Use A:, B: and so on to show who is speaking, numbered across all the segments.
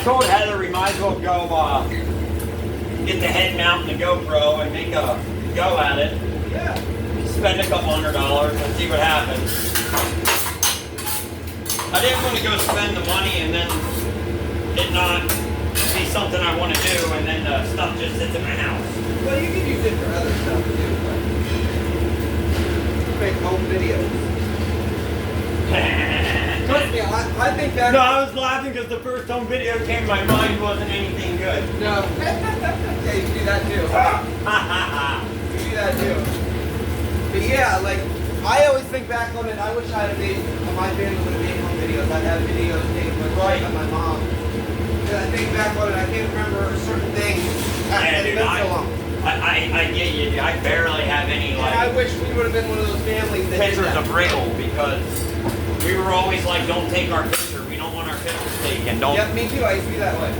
A: told Heather we might as well go get the head mount and the GoPro and make a go at it.
B: Yeah.
A: Spend a couple $100 and see what happens. I didn't want to go spend the money and then it not be something I want to do and then the stuff just sits in my house.
B: Well, you can use it for other stuff too. Like make home videos. Trust me, I think that.
A: No, I was laughing because the first home video came to my mind wasn't anything good.
B: No. Yeah, you can do that too. You can do that too. But yeah, like, I always think back on it, I wish I had made, my family would have made home videos. I'd have videos taken with my mom. And I think back on it, I can't remember certain things.
A: Yeah,
B: It's
A: dude,
B: been so long.
A: I get you, dude. I barely have any,
B: And I
A: like,
B: wish we would have been one of those families that did
A: pictures
B: that.
A: of Wriggle because we were always like, don't take our picture. We don't want our pictures taken. Don't.
B: Yep, me too. I used to be that way.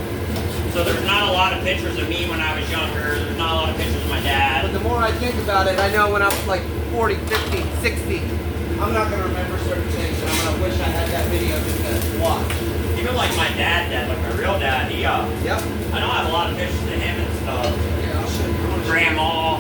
A: So there's not a lot of pictures of me when I was younger. There's not a lot of pictures of my
B: But
A: dad.
B: the more I think about it, I know when I'm like 40, 50, 60, I'm not going to remember certain things, and I'm going to wish I had that video just to watch.
A: Even like my dad, like my real dad, he,
B: Yep.
A: I don't have a lot of pictures of him and stuff.
B: Yeah, I'll show you.
A: Grandma.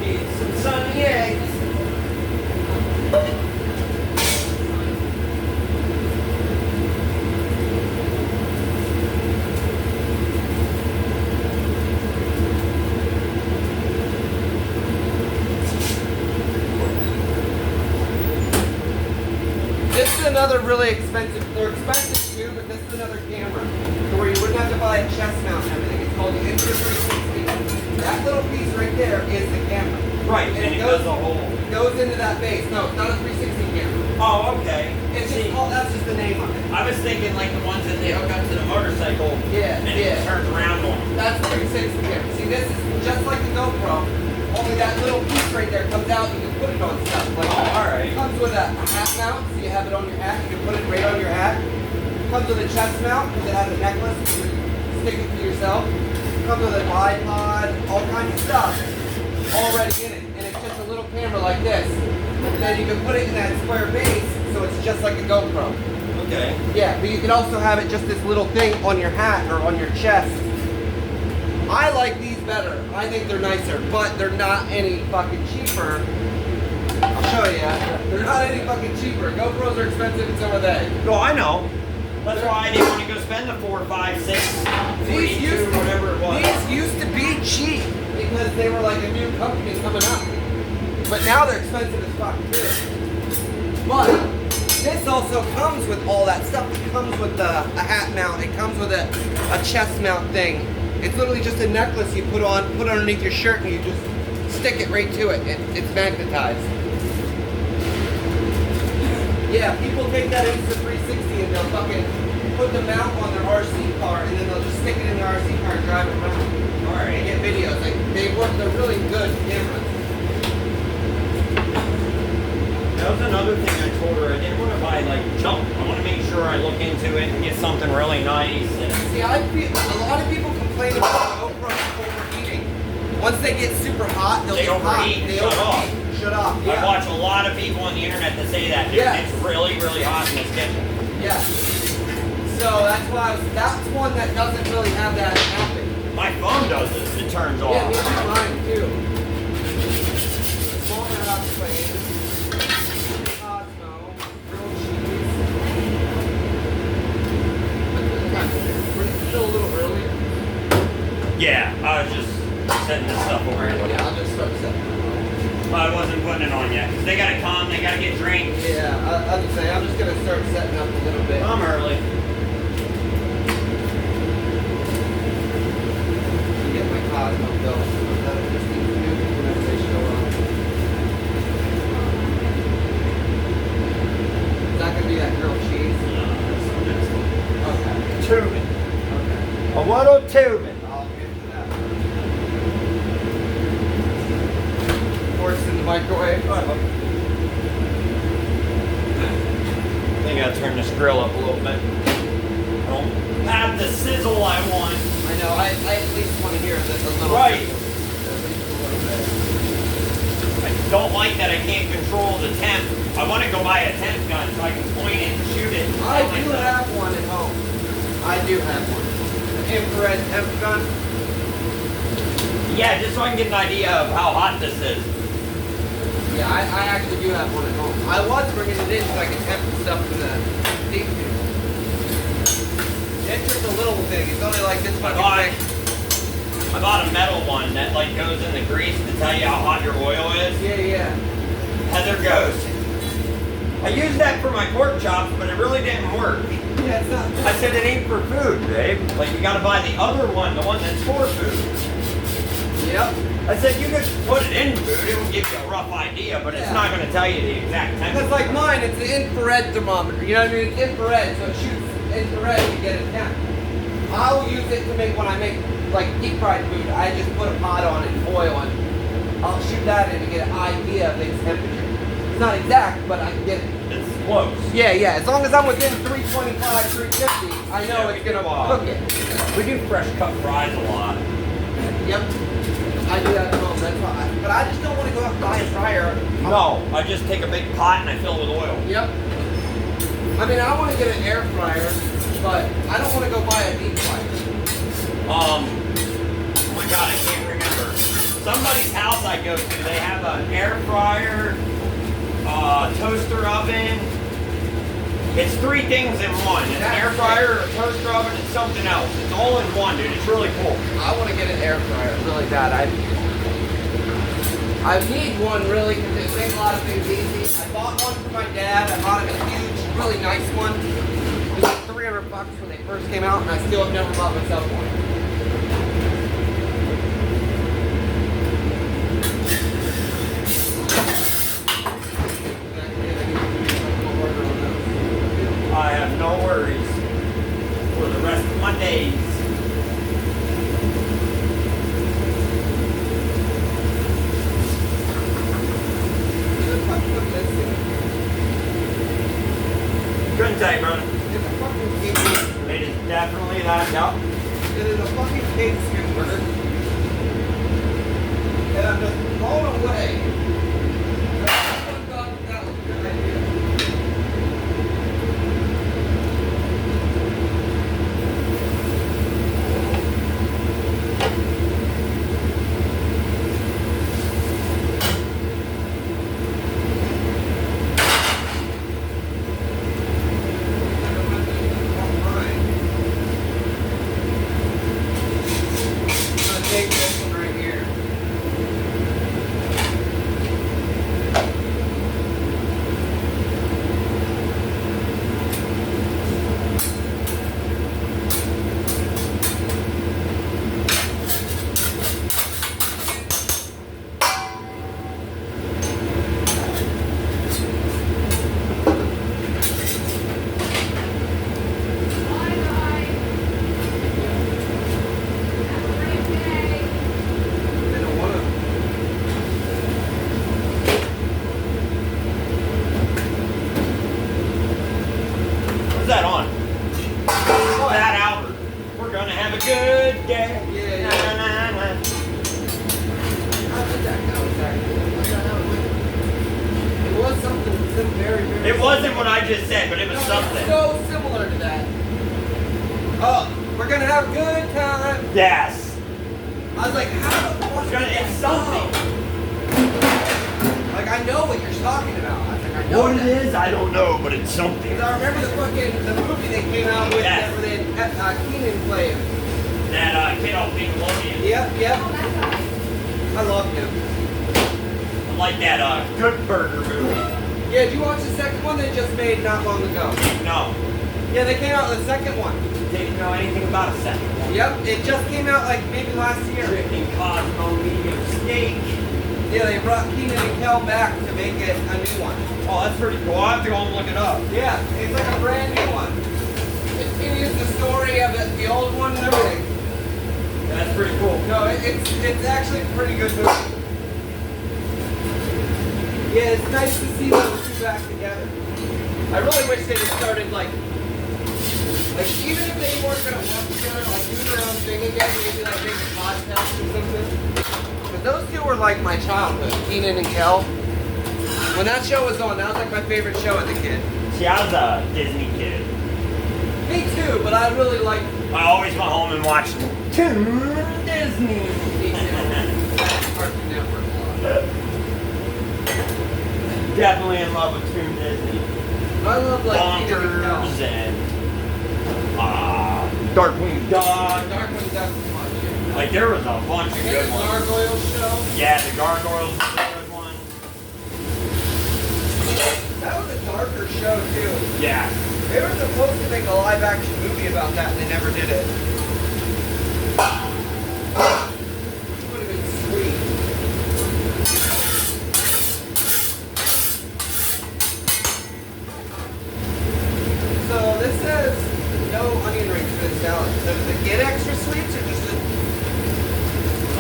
A: Need some sunny eggs.
B: This is another really expensive, they're expensive too, but this is another camera. So where you wouldn't have to buy a chest mount and everything. It's called the Insta360. That little piece right there is the camera.
A: Right, and it goes a whole.
B: It goes into that base. No, it's not a 360 camera.
A: Oh, okay.
B: It's
A: See,
B: just called, that's just the name of it.
A: I was thinking like the ones that they hook up to the motorcycle
B: Yeah,
A: and
B: yeah.
A: it turns around on them.
B: That's the 360 camera. See, this is just like the GoPro, only that little piece right there comes out and you can put it on stuff. Like,
A: Oh, alright.
B: It comes with a hat mount, so you have it on your hat. You can put it right on your hat. It comes with a chest mount because it has a necklace. You can stick it to yourself. It comes with a bipod, all kinds of stuff already in it. And it's just a little camera like this. And then you can put it in that square base, so it's just like a GoPro.
A: Okay.
B: Yeah, but you can also have it just this little thing on your hat or on your chest. I like these better. I think they're nicer, but they're not any fucking cheaper. I'll show you. They're not any fucking cheaper. GoPros are expensive and so are they.
A: No, I know. That's why I didn't want to go spend the 4, 5, 6, 42, whatever it was.
B: These used to be cheap because they were like a new company coming up. But now they're expensive as fuck too. But this also comes with all that stuff. It comes with a hat mount. It comes with a chest mount thing. It's literally just a necklace you put underneath your shirt and you just stick it right to it. It's magnetized. Yeah, people take that Insta360 and they'll fucking put the mount on their RC car and then they'll just stick it in their RC car and drive it around.
A: Alright.
B: And get videos. Like they're really good cameras.
A: That was another thing I told her. I didn't want to buy like junk. I want to make sure I look into it and get something really nice. And
B: See, a lot of people complain about GoPros overheating. Once they get super hot,
A: They
B: get hot.
A: overheat,
B: They
A: shut off.
B: overheat. Shut off.
A: I
B: Yeah.
A: watch a lot of people on the internet that say that, dude.
B: Yeah.
A: It's really, really hot in this kitchen.
B: Yeah. So that's why that's one that doesn't really have that happen.
A: My phone does this. It turns off.
B: Yeah, me too. Mine too. Smaller house planes. Cosmo. Grilled cheese. We're still a little early.
A: Yeah, I was just setting this stuff over here.
B: Yeah, I'll just start setting.
A: I wasn't putting it on yet. 'Cause they gotta come, they gotta get drinks.
B: Yeah, I would say I'm just gonna start setting up a little bit.
A: I'm early.
B: Get my Cosmo built. That'll just be new whenever they show up. Is that gonna be that grilled cheese? Okay.
A: Tubing.
B: Okay.
A: A little tubing.
B: I'll get to that. Force in the microwave.
A: I think I gotta turn this grill up a little bit. I don't have the sizzle I want.
B: I know. I at least want to hear this a little
A: Right. I don't like that I can't control the temp. I want to go buy a temp gun so I can point it and shoot it.
B: I do have one at home. I do have one. An infrared temp gun.
A: Yeah, just so I can get an idea of how hot this is.
B: Yeah, I actually do have one at home. I was bringing it in so I could temp the stuff in the deep freezer. It's just a little thing. It's only like this fucking thing.
A: I bought a metal one that like goes in the grease to tell you how hot your oil is.
B: Yeah, yeah.
A: Heather goes, I used that for my pork chops, but it really didn't work.
B: Yeah, it's not.
A: I said it ain't for food, babe. Like you gotta buy the other one, the one that's for food.
B: Yep.
A: I said you could put it in food, it will give you a rough idea, but it's not gonna tell you the exact temperature.
B: Because like mine, it's an infrared thermometer. You know what I mean? It's infrared, so it shoots infrared to get a temp. I'll use it to make when I make like deep fried food. I just put a pot on it and oil and I'll shoot that in to get an idea of its temperature. It's not exact, but I can get it.
A: It's close.
B: Yeah, yeah. As long as I'm within 325, 350, I know it's gonna cook it.
A: We do fresh cut fries a lot.
B: Yep. I do that at home. That's why. But I just don't want to go out and buy a fryer.
A: No, I just take a big pot and I fill it with oil.
B: Yep. I mean, I want to get an air fryer, but I don't want to go buy a deep fryer.
A: Oh my god, I can't remember. Somebody's house I go to, they have an air fryer, toaster oven. It's 3 things in one. It's an air fryer, a toaster oven, and something else. It's all in one, dude. It's really cool.
B: I want to get an air fryer really bad. I need one really because it makes a lot of things easy. I bought one for my dad. I bought him a huge, really nice one. It was like $300 when they first came out, and I still have never bought myself one.
A: I have no worries for the rest of my days. Couldn't tell you, brother.
B: It's a fucking cake.
A: It is definitely that. Yep.
B: It is a fucking cake skimmer. And I'm just blown away. That was a good idea. Take this one right here. They don't want to.
A: What's that on? Fat Albert. We're gonna have a good day.
B: Yeah, yeah.
A: Na, na, na.
B: How did that go exactly? It was something very, very.
A: It wasn't what I just said, but it was something.
B: So similar to that. Oh, we're gonna have a good time.
A: Yes.
B: I was like, how the fuck?
A: It's something.
B: Like I know what you're talking about. I was like, I know
A: What it
B: that.
A: is, I don't know, but it's something.
B: Because I remember the movie they came out with
A: Yes.
B: that where they had Keenan playing.
A: That kid off Nickelodeon.
B: Yep, yep. I love him.
A: I like that Good Burger movie.
B: Yeah, did you watch the second one they just made not long ago?
A: No.
B: Yeah, they came out with the second one.
A: Didn't know anything about a second one.
B: Yep, it just came out like maybe last year.
A: Chicken Cosmo medium steak.
B: Yeah, they brought Keenan and Kel back to make it a new one.
A: Oh, that's pretty cool. I'll have to go and look it up.
B: Yeah, it's like a brand new one. It continues the story of the old one and everything.
A: That's pretty cool.
B: No, it's actually a pretty good movie. Yeah, it's nice to see those two back together. I really wish they had started like even if they weren't gonna work together, like do their own thing again? Maybe like make a podcast or something? But those two were like my childhood, Keenan and Kel. When that show was on, that was like my favorite show as a kid.
A: See, I was a Disney kid.
B: Me too, but I really like
A: I always went home and watched Toon Disney.
B: Cartoon Network a lot.
A: Definitely in love with Toon Disney.
B: I love like
A: Bonkers and Darkwing Duck.
B: Darkwing Duck was fun, yeah.
A: Like there was a bunch of
B: The
A: good ones.
B: Gargoyle show.
A: Yeah, the Gargoyles was a good one.
B: That was a darker show too.
A: Yeah.
B: They were supposed to make a live action movie about that and they never did it. Would have been sweet. So this says no onion rings for the salad. So does it get extra sweets or just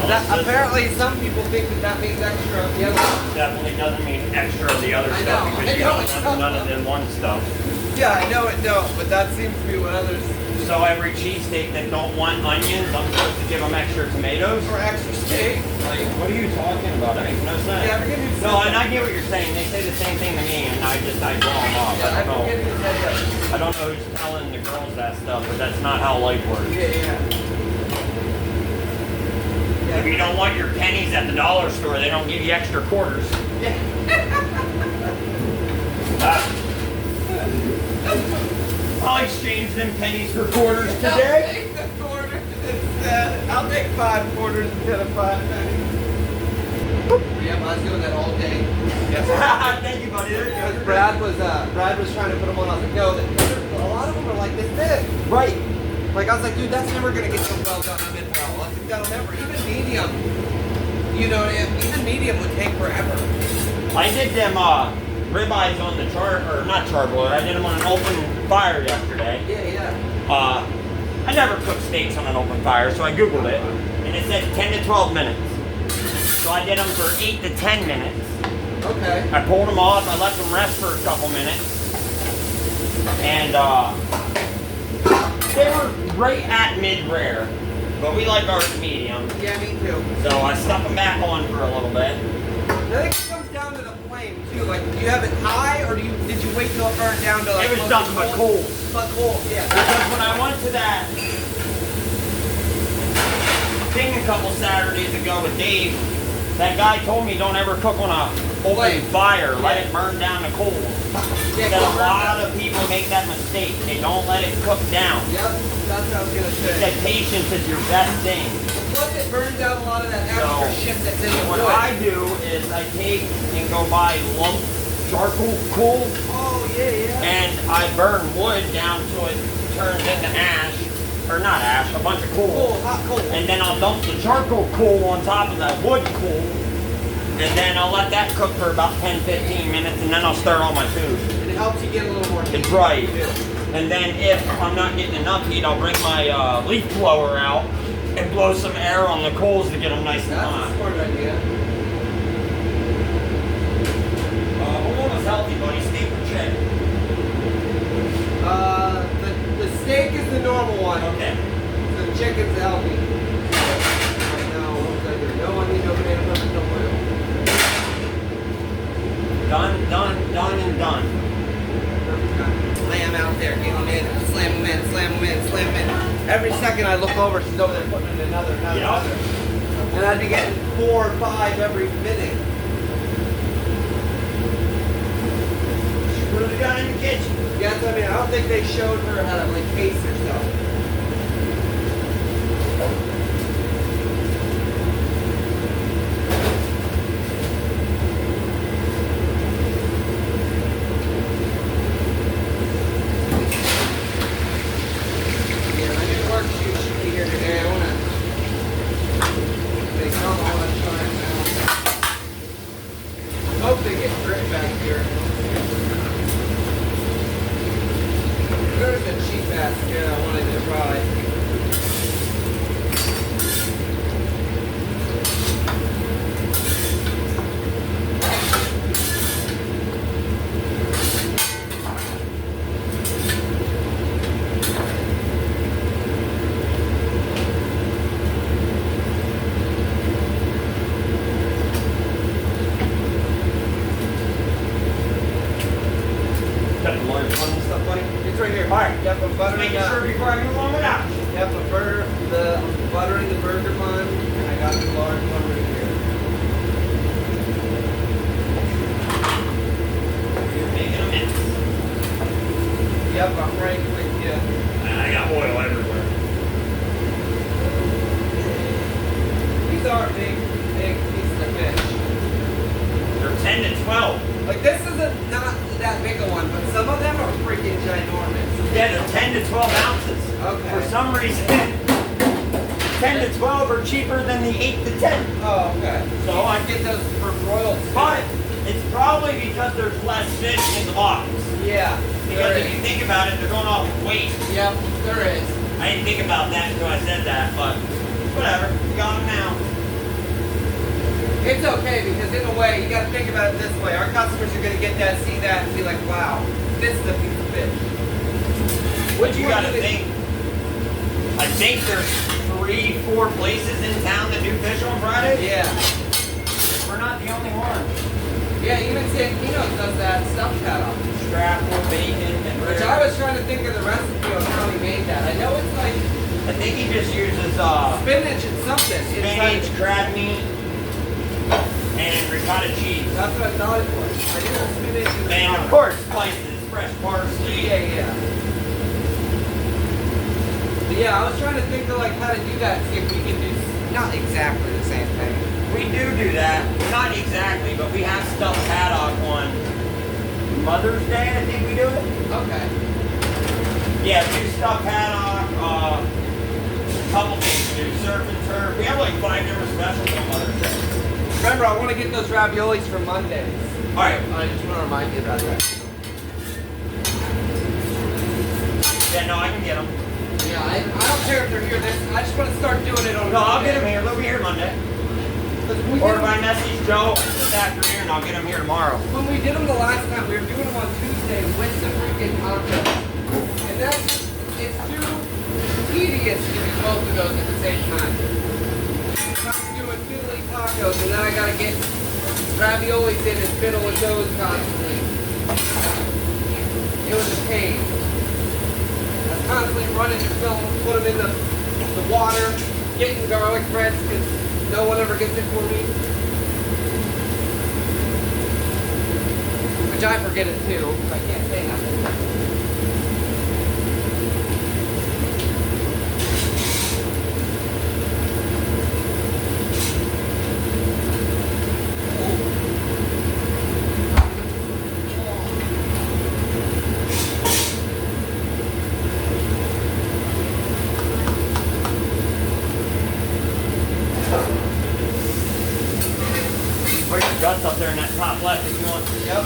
B: that, apparently some people think that means extra of the other one.
A: Definitely doesn't mean extra of the other
B: I
A: stuff
B: know,
A: because
B: I
A: you
B: know,
A: don't
B: it's
A: have
B: not-
A: none of the one stuff.
B: Yeah, I know it don't, but that seems to be what others
A: So every cheesesteak that don't want onions, I'm supposed to give them extra tomatoes?
B: or extra steak.
A: Like, what are you talking about? That makes no sense.
B: Yeah, I forget who said
A: No,
B: that.
A: and I get what you're saying. They say the same thing to me, and I draw them off.
B: Yeah, I
A: I don't
B: forget
A: know.
B: who said that.
A: I don't know who's telling the girls that stuff, but that's not how life works.
B: Yeah.
A: If you don't want your pennies at the dollar store, they don't give you extra quarters. I'll exchange them pennies for quarters
B: I'll
A: today.
B: take the quarters instead. I'll take 5 quarters instead of 5 pennies. Yeah, I was doing that all day.
A: Thank you, buddy. There you
B: Because
A: go.
B: Brad was trying to put them on. I was like, no, a lot of them are like this big.
A: Right.
B: Like I was like, dude, that's never gonna get so well done on mid-well. I was like, that'll never. Even medium, you know, even medium would take forever.
A: I did them ribeyes on the not charbroiler. I did them on an open fire yesterday.
B: Yeah.
A: I never cook steaks on an open fire, so I googled it, and it said 10 to 12 minutes. So I did them for 8 to 10 minutes.
B: Okay.
A: I pulled them off. I let them rest for a couple minutes, and they were right at mid-rare, but we like ours medium.
B: Yeah, me too.
A: So I stuck them back on for a little bit.
B: I think it comes down to the flame too. Like, do you have it high or did you wait till it burned down to like?
A: It was nothing but cold.
B: But cold, yeah.
A: Because when I went to that thing a couple Saturdays ago with Dave, that guy told me don't ever cook on a open
B: Flame.
A: fire. Let it burn down to cold.
B: Yeah,
A: That a
B: burn
A: lot
B: down.
A: of people make that mistake. They don't let it cook down.
B: Yep, that's what I was gonna
A: He
B: say.
A: said patience is your best thing.
B: Plus, it burns down a lot of that extra
A: So,
B: shit that's in the
A: What
B: wood.
A: I do is I take and go buy lump charcoal coal
B: Oh yeah.
A: and I burn wood down till it turns into ash. Or not ash, a bunch of coal.
B: Cool, hot coal.
A: And then I'll dump the charcoal coal on top of that wood coal. And then I'll let that cook for about 10-15 minutes and then I'll start all my food.
B: And it helps you get a little more heat.
A: It's right.
B: too.
A: And then if I'm not getting enough heat, I'll bring my leaf blower out and blow some air on the coals to get them nice and
B: That's
A: hot.
B: a smart idea.
A: What one was healthy, buddy? Steak or chicken?
B: The steak is the normal one.
A: Okay.
B: The chicken's healthy. Right now, what was I doing? No onion, no banana, pepper, no oil.
A: Done, and done.
B: Slam out there, get them in, slam them in, slam them in, slam them in. Every second I look over, she's over there putting in another.
A: Yeah.
B: And I'd be getting 4 or 5 every minute.
A: What have we got in the kitchen?
B: Yeah, that's what I mean. I don't think they showed her how to like case herself. Yeah, my new work should be here today. I wanna. They come, I wanna try them out. Hope they get grit back here. There's a cheap ass kid I wanted to
A: making
B: Yeah.
A: sure before I move on without you.
B: Yep, the buttering the burger bun, and I got the large one right here.
A: You're making a mess.
B: Yep, I'm right with you.
A: I got oil everywhere.
B: These are big pieces of fish.
A: They're 10 to 12.
B: Like this isn't not that big a one, but some of them are freaking ginormous.
A: Yeah, they're 10 to 12 ounces.
B: Okay.
A: For some reason, 10 to 12 are cheaper than the 8 to 10.
B: Oh, okay.
A: So I
B: get those for broiled.
A: But it's probably because there's less fish in the box.
B: Yeah.
A: Because if you think about it, they're going off weight.
B: Yep, there is.
A: I didn't think about that until I said that, but whatever. We got them now.
B: It's okay because in a way, you got to think about it this way. Our customers are going to get that, see that, and be like, wow, this is a piece of fish.
A: But you got to think. I think there's 3-4 places in town that do fish on Friday.
B: Yeah.
A: We're not the only one.
B: Yeah, even Santino's does that stuffed haddock.
A: Strap or bacon and
B: Which I was trying to think of the recipe on how he made that. I know it's like
A: I think he just uses
B: spinach and something.
A: spinach, crab meat, and ricotta cheese.
B: That's what I thought it was. I knew it was spinach and
A: And of
B: ricotta.
A: course, spices, fresh parsley.
B: Yeah. But yeah, I was trying to think of like how to do that. See if we can do not exactly the same thing.
A: We do that. Not exactly, but we have stuffed haddock on Mother's Day, I think we do it.
B: Okay.
A: Yeah, we do stuffed haddock, a couple things to do, surf and turf. We have like 5 different specials on Mother's Day.
B: Remember, I want to get those raviolis for Mondays.
A: Alright.
B: I just want to remind you about that.
A: Yeah, no, I can get them.
B: Yeah, I don't care if they're here. I just want to start doing it on.
A: No, I'll get them here. They'll be here Monday. Or if I message Joe this afternoon, I'll get them here tomorrow.
B: When we did them the last time, we were doing them on Tuesday with the freaking tacos. And it's too tedious to do both of those at the same time. I'm doing fiddly tacos, and then I gotta get raviolis in and fiddle with those constantly. It was a pain. I was constantly running to film, put them in the water, getting garlic breads, because no one ever gets it for me. Which I forget it too. I can't say nothing.
A: Or your guts up there in that top left if you want.
B: Yep.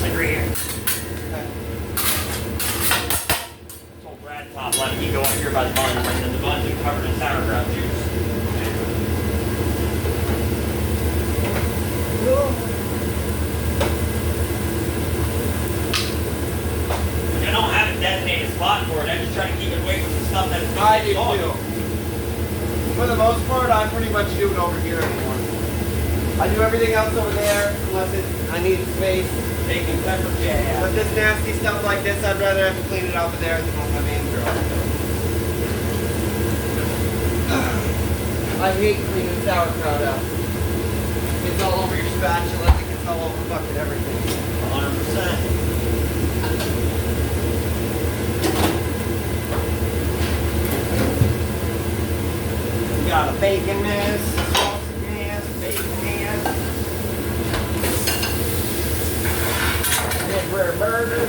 A: Like right here.
B: Okay.
A: Told Brad top left, you go up here by the buns, and then the buns are covered in sauerkraut juice. I don't have a designated spot for it. I just try to keep it away from the stuff that's
B: I do
A: soft.
B: too. For the most part, I pretty much do it over here anymore. I do everything else over there unless I need space.
A: Taking pepper, yeah.
B: But this nasty stuff like this, I'd rather have to clean it over there than on my main grill. I hate cleaning sauerkraut out. It's all over your spatula. I think it's all over fucking everything.
A: 100%. We got a bacon mess, sausage mess, bacon mess. Big rare burger.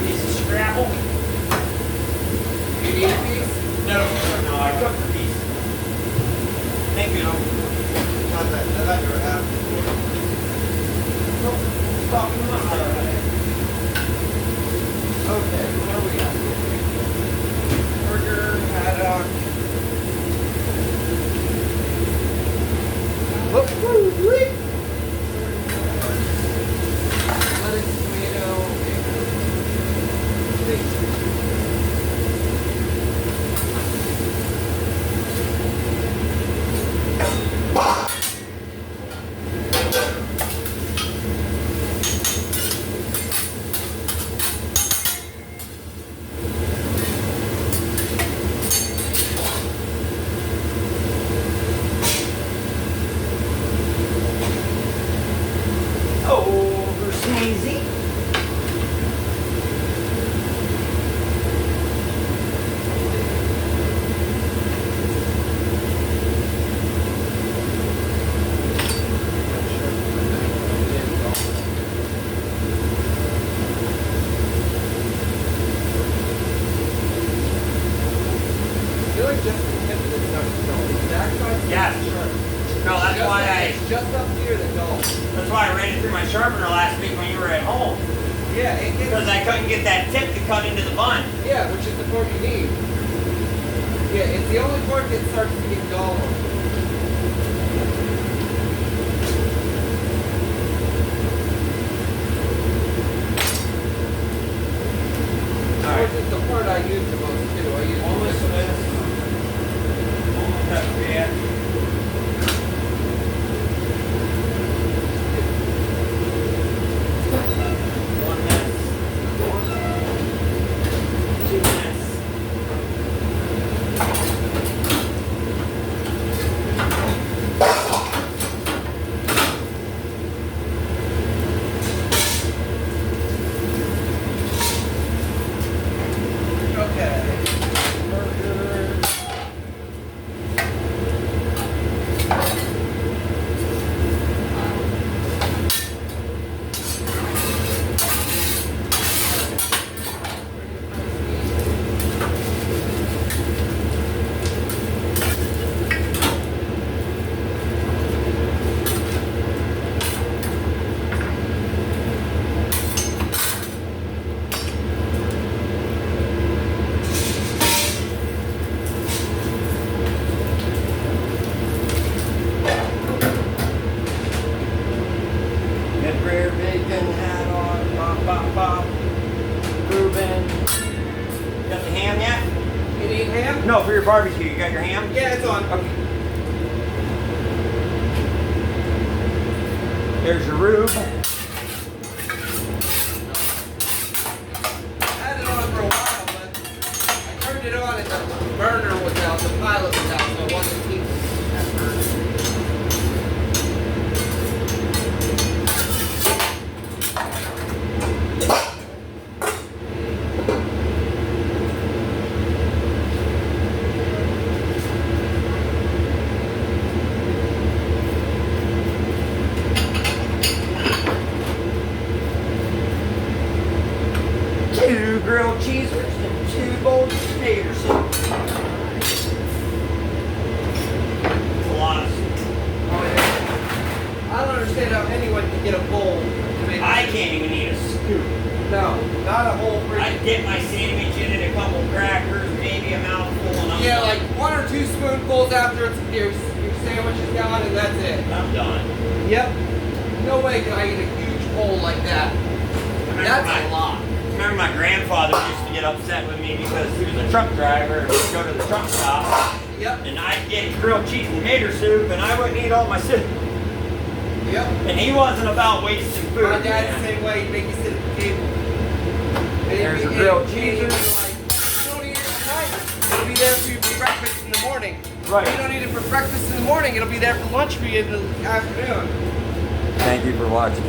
A: Piece of scrapple.
B: You need a piece?
A: No, I cooked the piece. Thank you.
B: Not that. I thought you were half.
A: Talking to myself.
B: Okay, what do we got? Burger, haddock. Woo-wee! Lettuce, tomato, bacon. just up here that don't.
A: That's why I ran it through my sharpener last week when you were at home.
B: Yeah, it gets,
A: Because I couldn't get that tip to cut into the bun.
B: yeah, which is the fork you need. Yeah, it's the only fork that starts to get dull. Of course, it's the part I use the most too. I use
A: Almost
B: the
A: this. Almost that bad. One minute. 2 minutes.
B: Okay.
A: Get rare bacon, hat on, pop, pop, pop. Reuben. Got the ham yet?
B: You need ham?
A: No, for your barbecue. You got your ham?
B: Yeah, it's on.
A: Okay. There's your rube.
B: I had it on for a while, but I turned it on and the burner was out, the pilot was out, so I wanted to keep that burner.
A: Two grilled cheesers and 2 bowls of potato soup. It's a lot of soup.
B: Oh, yeah. I don't understand how anyone can get a bowl to make.
A: I can't even eat a scoop.
B: No, not a whole
A: I
B: freaking.
A: dip my sandwich in it, a couple crackers, maybe a mouthful, and I'm
B: Yeah,
A: done.
B: like 1 or 2 spoonfuls after it's, your sandwich is gone, and that's it.
A: I'm done.
B: Yep. No way can I eat a huge bowl like that. That's a lot.
A: Remember my grandfather used to get upset with me because he was a truck driver and we'd go to the truck stop
B: Yep.
A: and I'd get grilled cheese and gator soup and I wouldn't eat all my soup.
B: Yep.
A: And he wasn't about wasting food.
B: My dad's the
A: man.
B: same way. He'd make you sit at the table. And
A: There's
B: he'd
A: a
B: be-
A: grilled
B: and he'd be
A: cheese.
B: like, "You don't eat it at night. It'll be there for you for breakfast in the morning.
A: Right.
B: You don't eat it for breakfast in the morning. It'll be there for lunch for you in the afternoon."
A: Thank you for watching.